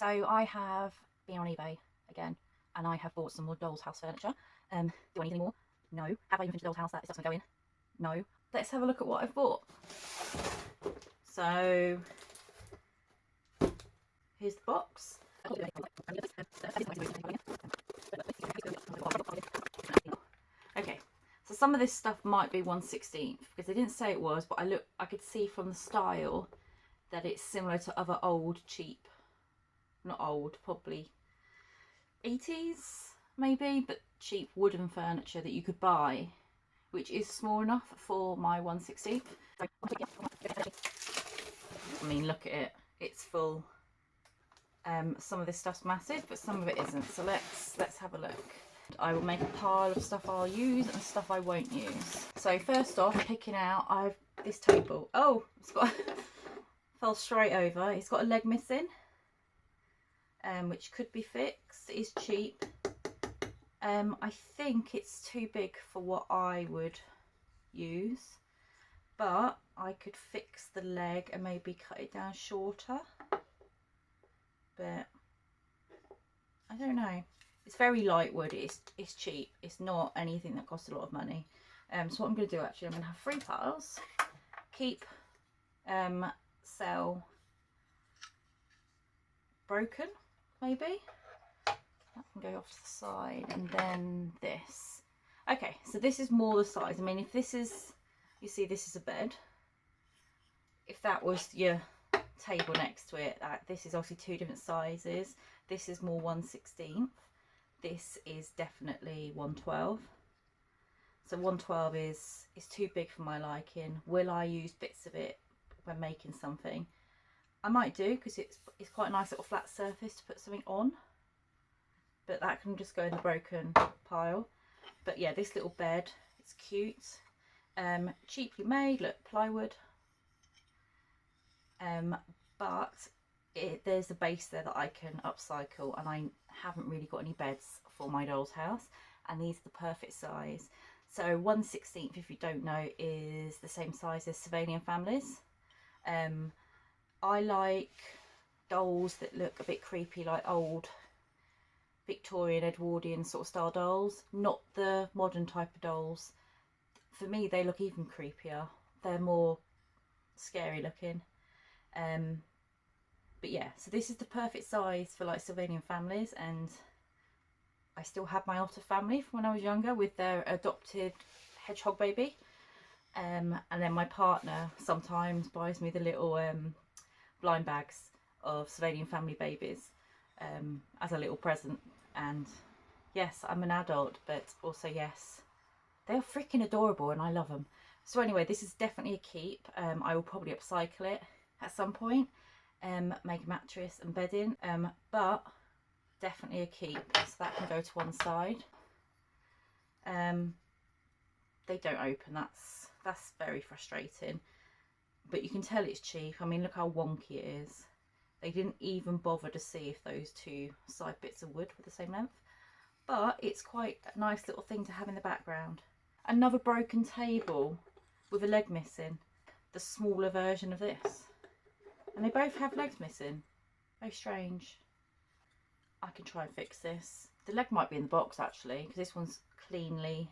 So I have been on eBay again, and I have bought some more Doll's House furniture. Do I need any more? No. Have I even finished Doll's House that is just going to go in? No. Let's have a look at what I've bought. So here's the box. Okay, so some of this stuff might be 1/16 because they didn't say it was, but I could see from the style that it's similar to other old cheap, not old, probably 80s maybe, but cheap wooden furniture that you could buy, which is small enough for my 1/16. I mean, look at it, it's full. Some of this stuff's massive, but some of it isn't. So let's have a look. I will make a pile of stuff I'll use and stuff I won't use. So first off, picking out, I've this table. Oh, it's got fell straight over. It's got a leg missing, which could be fixed. It is cheap. I think it's too big for what I would use, but I could fix the leg and maybe cut it down shorter. But I don't know. It's very light wood. It's cheap. It's not anything that costs a lot of money. So what I'm going to do, actually, I'm going to have 3 piles. Keep, sell, broken, maybe. That can go off to the side, and then this. Okay, so this is more the size. I mean, if this is, you see, this is a bed. If that was your table next to it, this is obviously 2 different sizes. This is more 1/16. This is definitely 1/12. So 1/12 is too big for my liking. Will I use bits of it when making something? I might do, because it's quite a nice little flat surface to put something on, but that can just go in the broken pile. But yeah, this little bed, it's cute. Cheaply made, look, plywood. But there's a base there that I can upcycle, and I haven't really got any beds for my doll's house, and these are the perfect size. So 1/16, if you don't know, is the same size as Sylvanian Families. I like dolls that look a bit creepy, like old Victorian, Edwardian sort of style dolls, not the modern type of dolls. For me, they look even creepier. They're more scary looking. But yeah, so this is the perfect size for like Sylvanian Families, and I still have my Otter family from when I was younger with their adopted hedgehog baby. And then my partner sometimes buys me the little blind bags of Sylvanian Family babies as a little present. And yes, I'm an adult, but also yes, they're freaking adorable and I love them. So anyway, this is definitely a keep. I will probably upcycle it at some point, make a mattress and bedding, but definitely a keep. So that can go to one side. They don't open. That's very frustrating, but you can tell it's cheap. I mean, look how wonky it is. They didn't even bother to see if those 2 side bits of wood were the same length, but it's quite a nice little thing to have in the background. Another broken table with a leg missing, the smaller version of this, and they both have legs missing. Very strange. I can try and fix this. The leg might be in the box actually, because this one's cleanly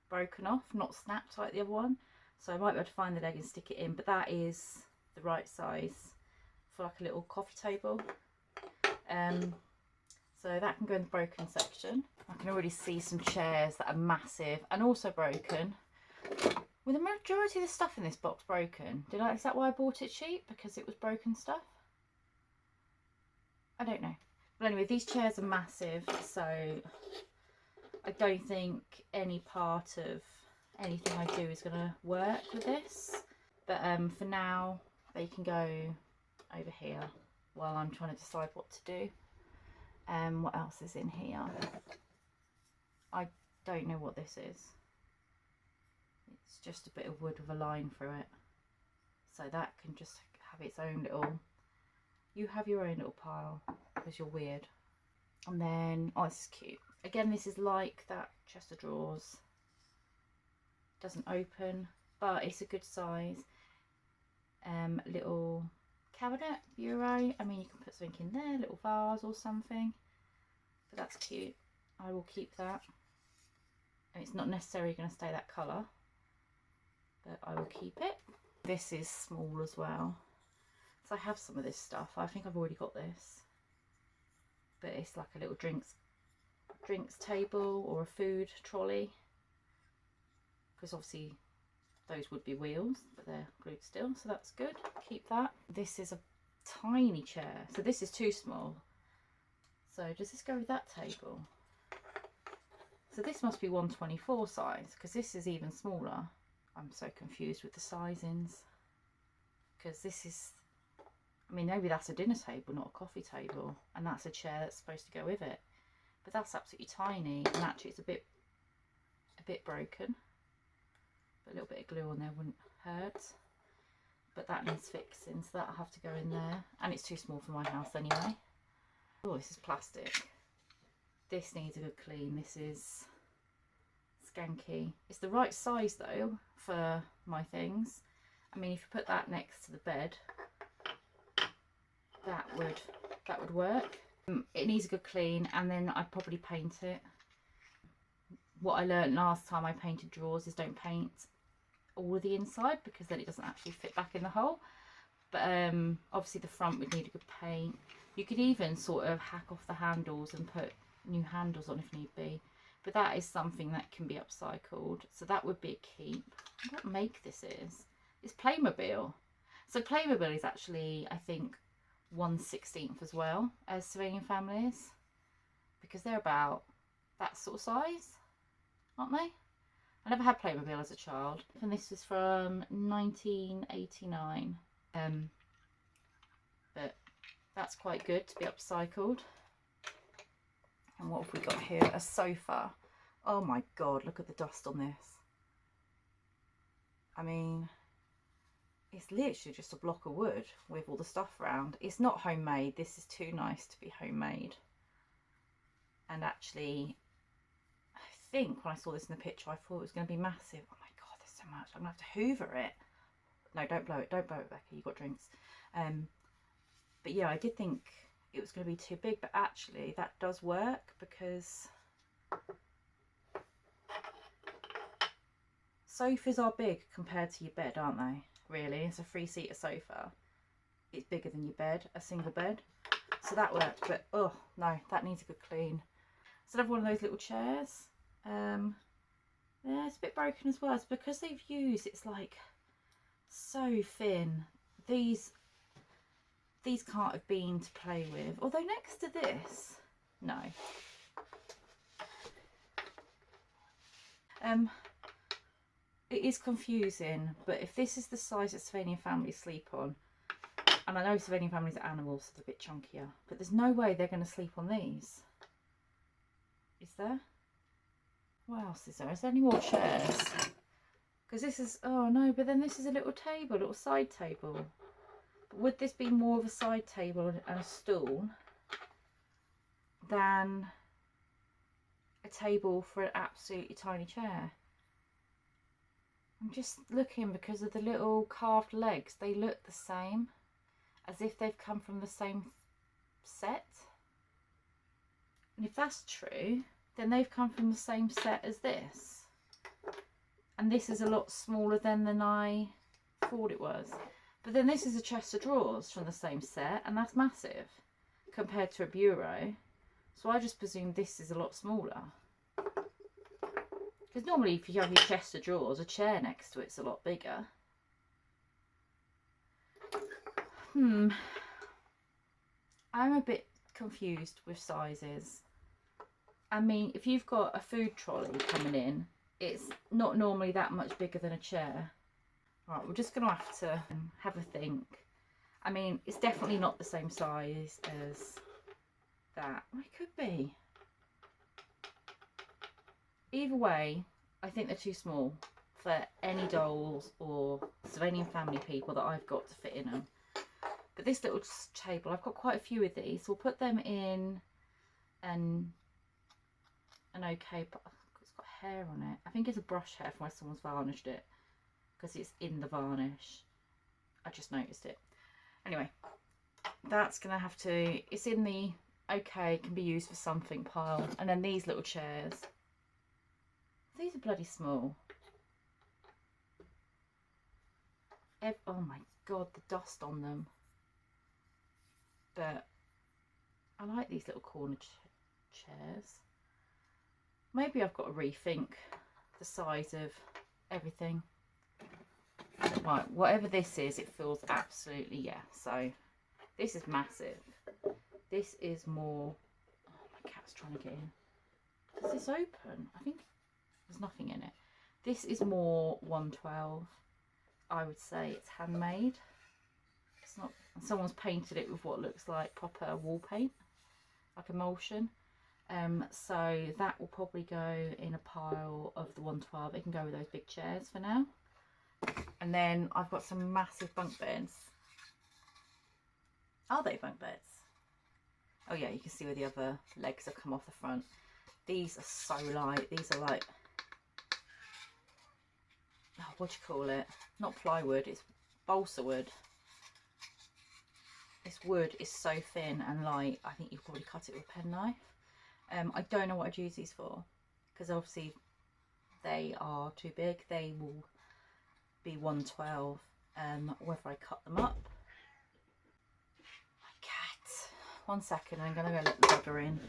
broken off, not snapped like the other one. So I might be able to find the leg and stick it in, but that is the right size for like a little coffee table. So that can go in the broken section. I can already see some chairs that are massive and also broken. With the majority of the stuff in this box broken, is that why I bought it cheap? Because it was broken stuff? I don't know. But anyway, these chairs are massive, so I don't think any part of anything I do is going to work with this. But for now, they can go over here while I'm trying to decide what to do. What else is in here? I don't know what this is. It's just a bit of wood with a line through it. So that can just have its own little... You have your own little pile, because you're weird. And then, oh, this is cute. Again, this is like that chest of drawers. Doesn't open, but it's a good size. Little cabinet, bureau. I mean, you can put something in there, little vase or something, but that's cute. I will keep that. And it's not necessarily going to stay that colour, but I will keep it. This is small as well. So I have some of this stuff. I think I've already got this, but it's like a little drinks table or a food trolley, because obviously those would be wheels, but they're glued still, so that's good. Keep that. This is a tiny chair, so this is too small. So does this go with that table? So this must be 124 size, because this is even smaller. I'm so confused with the sizings, because this is, I mean, maybe that's a dinner table, not a coffee table, and that's a chair that's supposed to go with it. But that's absolutely tiny, and actually it's a bit broken. But a little bit of glue on there wouldn't hurt. But that needs fixing, so that'll have to go in there. And it's too small for my house anyway. Oh, this is plastic. This needs a good clean. This is skanky. It's the right size though for my things. I mean, if you put that next to the bed, that would work. It needs a good clean, and then I'd probably paint it. What I learned last time I painted drawers is don't paint all of the inside, because then it doesn't actually fit back in the hole. But obviously the front would need a good paint. You could even sort of hack off the handles and put new handles on if need be, but that is something that can be upcycled, so that would be a keep. What make this is? It's Playmobil. So Playmobil is actually, I think, 1/16 as well as Sylvanian Families, because they're about that sort of size, aren't they? I never had Playmobil as a child, and this is from 1989. But that's quite good to be upcycled. And what have we got here? A sofa. Oh my god, look at the dust on this. I mean, it's literally just a block of wood with all the stuff around. It's not homemade. This is too nice to be homemade. And actually, I think when I saw this in the picture, I thought it was going to be massive. Oh my god, there's so much. I'm going to have to hoover it. No, don't blow it. Don't blow it, Becca. You've got drinks. But yeah, I did think it was going to be too big, but actually that does work, because sofas are big compared to your bed, aren't they? Really, it's a 3-seater sofa. It's bigger than your bed, a single bed. So that worked, but oh no, that needs a good clean. So another one of those little chairs. Yeah, it's a bit broken as well. It's because they've used, it's like so thin. These can't have been to play with. Although next to this, no. It is confusing, but if this is the size that Sylvanian families sleep on, and I know Sylvanian families are animals, so they're a bit chunkier, but there's no way they're going to sleep on these. Is there? What else is there? Is there any more chairs? Because this is, oh no, but then this is a little table, a little side table. But would this be more of a side table and a stool than a table for an absolutely tiny chair? I'm just looking because of the little carved legs. They look the same, as if they've come from the same set. And if that's true, then they've come from the same set as this. And this is a lot smaller than I thought it was. But then this is a chest of drawers from the same set, and that's massive compared to a bureau. So I just presume this is a lot smaller. Because normally if you have your chest of drawers, a chair next to it's a lot bigger. I'm a bit confused with sizes. I mean, if you've got a food trolley coming in, it's not normally that much bigger than a chair. Right, we're just going to have a think. I mean, it's definitely not the same size as that. Well, it could be. Either way, I think they're too small for any dolls or Sylvanian family people that I've got to fit in them. But this little table, I've got quite a few of these. We'll put them in an okay, but it's got hair on it. I think it's a brush hair from where someone's varnished it, because it's in the varnish. I just noticed it. Anyway, that's gonna have to, it's in the okay, can be used for something pile. And then these little chairs, these are bloody small. Oh my god, the dust on them. But I like these little corner chairs. Maybe I've got to rethink the size of everything. Right, whatever this is, it feels absolutely, yeah. So this is massive. This is more, oh, my cat's trying to get in. Is this open? I think there's nothing in it. This is more 112. I would say it's handmade. It's not, someone's painted it with what looks like proper wall paint, like emulsion. So that will probably go in a pile of the 112. It can go with those big chairs for now. And then I've got some massive bunk beds. Are they bunk beds? Oh yeah, you can see where the other legs have come off the front. These are so light. These are like, oh, what do you call it? Not plywood, it's balsa wood. This wood is so thin and light, I think you could probably cut it with a penknife. I don't know what I'd use these for, because obviously they are too big. They will be 112, whether I cut them up. My cat. 1 second, I'm going to go let the bugger in.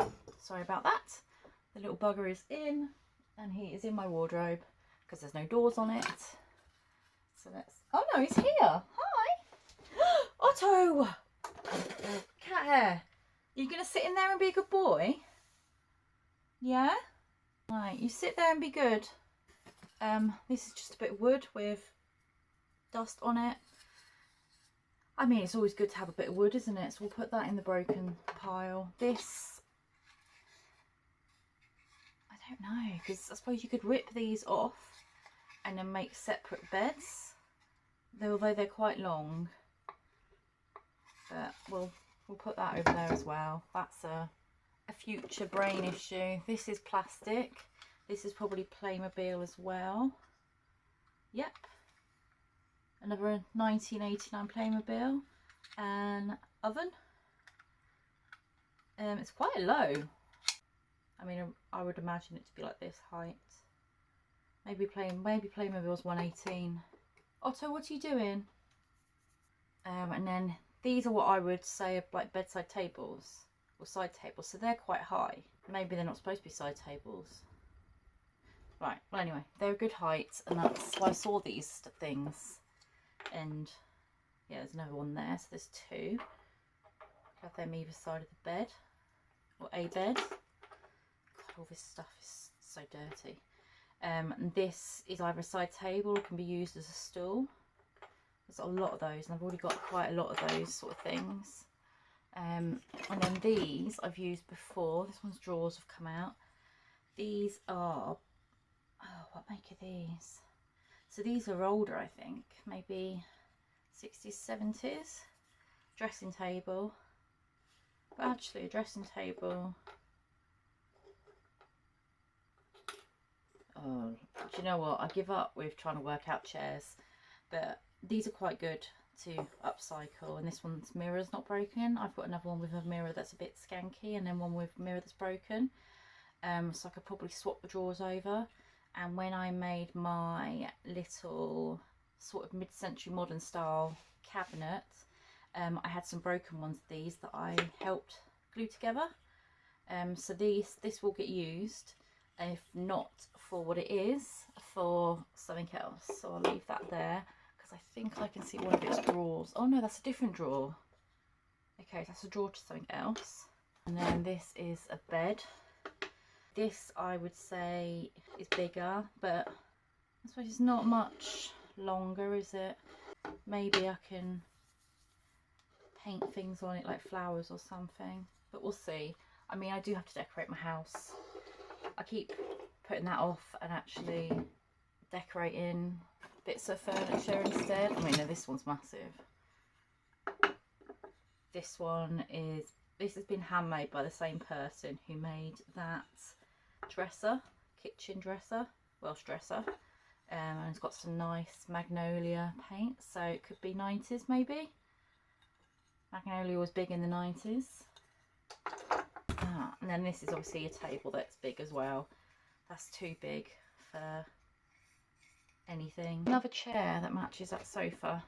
Okay, sorry about that. The little bugger is in, and he is in my wardrobe, because there's no doors on it. So let's, oh no, he's here. Hi. Otto! Cat hair. Are you going to sit in there and be a good boy? Yeah? Right, you sit there and be good. This is just a bit of wood with dust on it. I mean, it's always good to have a bit of wood, isn't it? So we'll put that in the broken pile. This, I don't know, because I suppose you could rip these off and then make separate beds, although they're quite long. But we'll put that over there as well. That's a future brain issue. This is plastic. This is probably Playmobil as well. Yep. Another 1989 Playmobil. An oven. It's quite low. I mean, I would imagine it to be like this height. Maybe Playmobil's 118. Otto, what are you doing? And then these are what I would say are like bedside tables or side tables. So they're quite high. Maybe they're not supposed to be side tables. Right, well anyway, they're a good height, and that's why I saw these things. And yeah, there's another one there, so there's two. Have them either side of the bed, or a bed. God, all this stuff is so dirty. And this is either a side table or can be used as a stool. There's a lot of those, and I've already got quite a lot of those sort of things. And then these I've used before. This one's drawers have come out. These are, oh, what make are these? So these are older, I think, maybe 60s, 70s. Dressing table. But actually a dressing table. Oh, do you know what? I give up with trying to work out chairs. But these are quite good to upcycle, and this one's mirror's not broken. I've got another one with a mirror that's a bit skanky, and then one with a mirror that's broken. So I could probably swap the drawers over. And when I made my little sort of mid-century modern style cabinet, I had some broken ones of these that I helped glue together. So this will get used, if not for what it is, for something else. So I'll leave that there, because I think I can see one of its drawers. Oh no, that's a different drawer. Okay, that's a drawer to something else. And then this is a bed. This I would say is bigger, but I suppose it's not much longer, is it? Maybe I can paint things on it like flowers or something, but we'll see. I mean, I do have to decorate my house. I keep putting that off and actually decorating bits of furniture instead. I mean, no, this one's massive. This has been handmade by the same person who made that dresser, kitchen dresser, Welsh dresser. and it's got some nice magnolia paint, so it could be 90s maybe. Magnolia was big in the 90s. And then this is obviously a table that's big as well. That's too big for anything. Another chair that matches that sofa.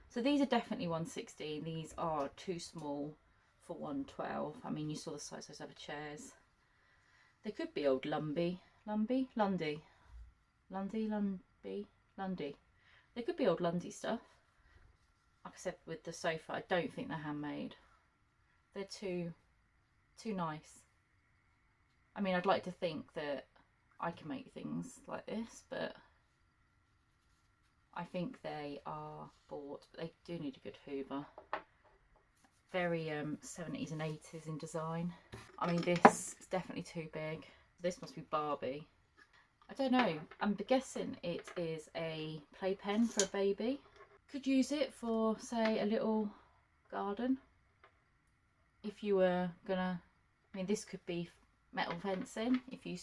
So these are definitely 116. These are too small for 112. I mean, you saw the size of those other chairs. They could be old Lundy. They could be old Lundy stuff. Like I said with the sofa, I don't think they're handmade. They're too nice. I mean, I'd like to think that I can make things like this, but I think they are bought. But they do need a good hoover. Very 70s and 80s in design. I mean, this is definitely too big. This must be Barbie. I don't know. I'm guessing it is a playpen for a baby. Could use it for, say, a little garden. If you were gonna, I mean, this could be metal fencing if you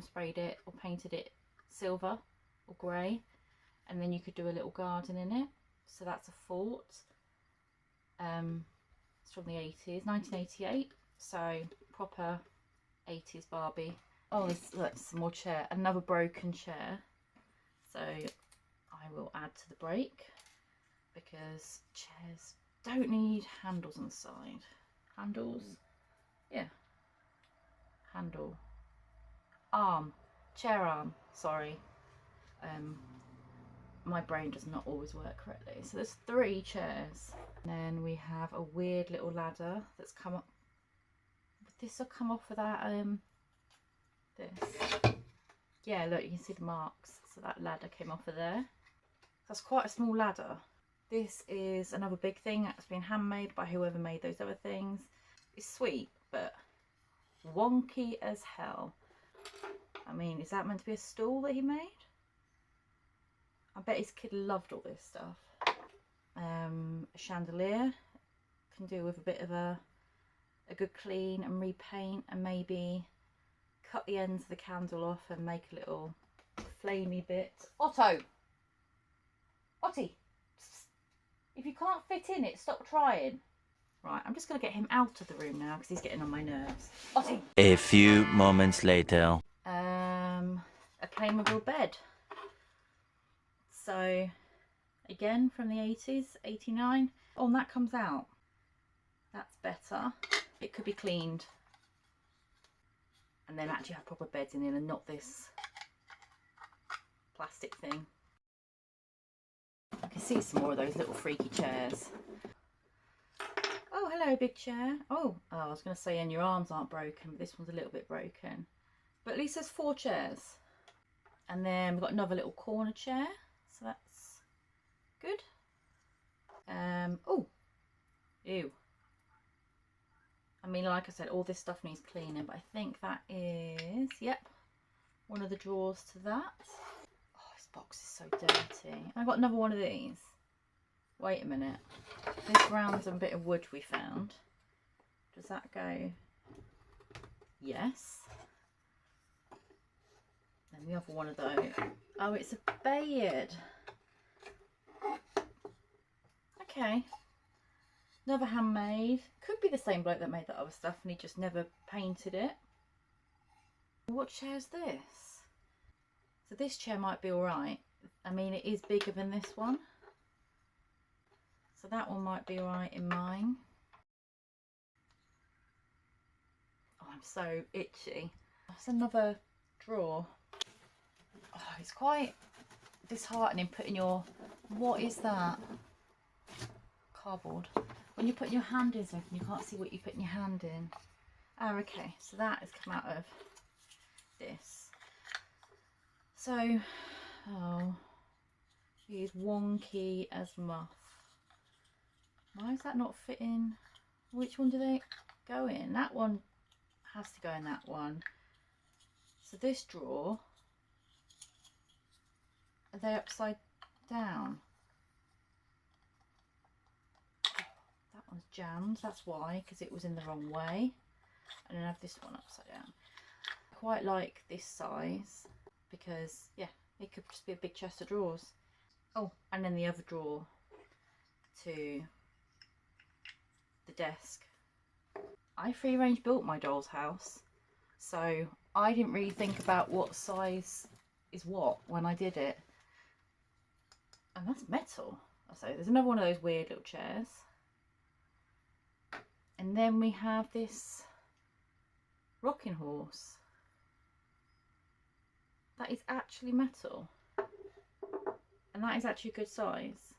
sprayed it or painted it silver or grey, and then you could do a little garden in it. So that's a fort. It's from the 80s, 1988, so proper 80s Barbie. Oh, there's some more chair, another broken chair. So I will add to the break, because chairs don't need handles on the side. Handles, yeah, handle, arm, chair arm, sorry. My brain does not always work correctly. So there's 3 chairs. And then we have a weird little ladder that's come up. This will come off of that, this. Yeah, look, you can see the marks. So that ladder came off of there. That's quite a small ladder. This is another big thing that's been handmade by whoever made those other things. It's sweet, but wonky as hell. I mean, is that meant to be a stool that he made? I bet his kid loved all this stuff. A chandelier. Can do with a bit of a good clean and repaint, and maybe cut the ends of the candle off and make a little flamey bit. Otto! Ottie! If you can't fit in it, stop trying. Right, I'm just going to get him out of the room now because he's getting on my nerves. Ottie! A few moments later. A claimable bed. So, again, from the 80s, 89. Oh, and that comes out. That's better. It could be cleaned. And then actually have proper beds in it and not this plastic thing. I can see some more of those little freaky chairs. Oh, hello, big chair. Oh, I was going to say, and your arms aren't broken, but this one's a little bit broken. But at least there's 4 chairs. And then we've got another little corner chair. So that's good. Oh, ew. I mean, like I said, all this stuff needs cleaning, but I think that is, yep, one of the drawers to that. Oh, this box is so dirty. I've got another one of these. Wait a minute. This random bit of wood we found. Does that go? Yes. Then the other one of those. Oh, it's a bed. Okay. Another handmade. Could be the same bloke that made that other stuff and he just never painted it. What chair's this? So this chair might be alright. I mean, it is bigger than this one. So that one might be alright in mine. Oh, I'm so itchy. That's another drawer. Oh, it's quite disheartening putting your... What is that? Cardboard. When you put your hand in something, you can't see what you put in your hand in. Oh, okay. So that has come out of this. So, oh, she's wonky as muff. Why is that not fitting? Which one do they go in? That one has to go in that one. So this drawer, are they upside down? That one's jammed, that's why, because it was in the wrong way. And then I have this one upside down. I quite like this size because, yeah, It could just be a big chest of drawers. Oh, and then the other drawer to the desk. I free range built my doll's house, so I didn't really think about what size is what when I did it. And that's metal. So there's another one of those weird little chairs. And then we have this rocking horse. That is actually metal. And that is actually a good size.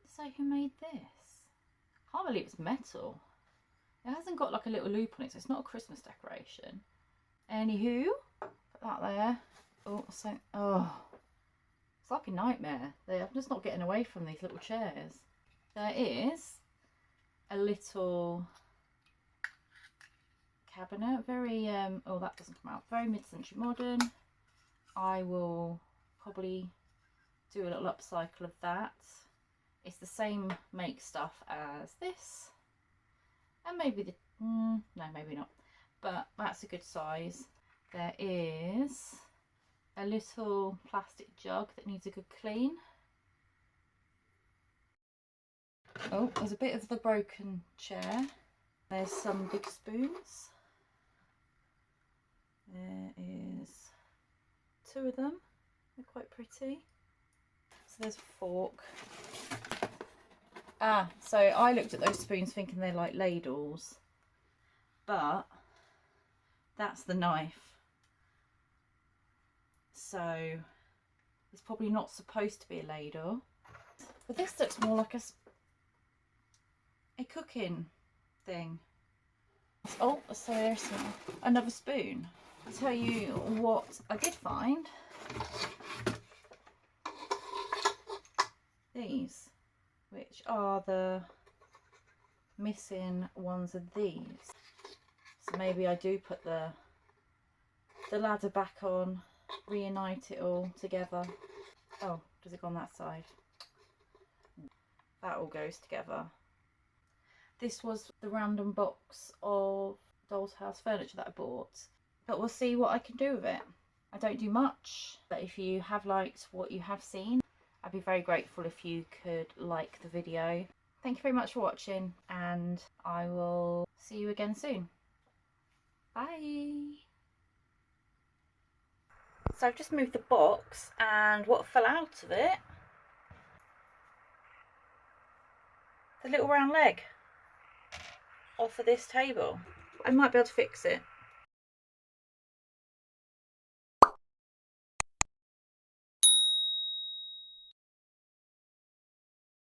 So who made this? I can't believe it's metal. It hasn't got like a little loop on it, so it's not a Christmas decoration. Anywho, put that there. Oh, so, oh. It's like a nightmare. I'm just not getting away from these little chairs. There is a little cabinet. Very, oh, that doesn't come out. Very mid-century modern. I will probably do a little upcycle of that. It's the same make stuff as this. And maybe the, no, maybe not. But that's a good size. There is a little plastic jug that needs a good clean. Oh, there's a bit of the broken chair. There's some big spoons. There is 2 of them. They're quite pretty. So there's a fork. Ah, so I looked at those spoons thinking they're like ladles, but that's the knife. So it's probably not supposed to be a ladle, but this looks more like a cooking thing. Oh, so there's another spoon. I'll tell you what I did find. These, which are the missing ones of these. So maybe I do put the ladder back on, reunite it all together. Oh, does it go on that side? That all goes together. This was the random box of Doll's House furniture that I bought, but we'll see what I can do with it. I don't do much, but if you have liked what you have seen, I'd be very grateful if you could like the video. Thank you very much for watching, and I will see you again soon. Bye! So I've just moved the box, and what fell out of it, the little round leg off of this table. I might be able to fix it.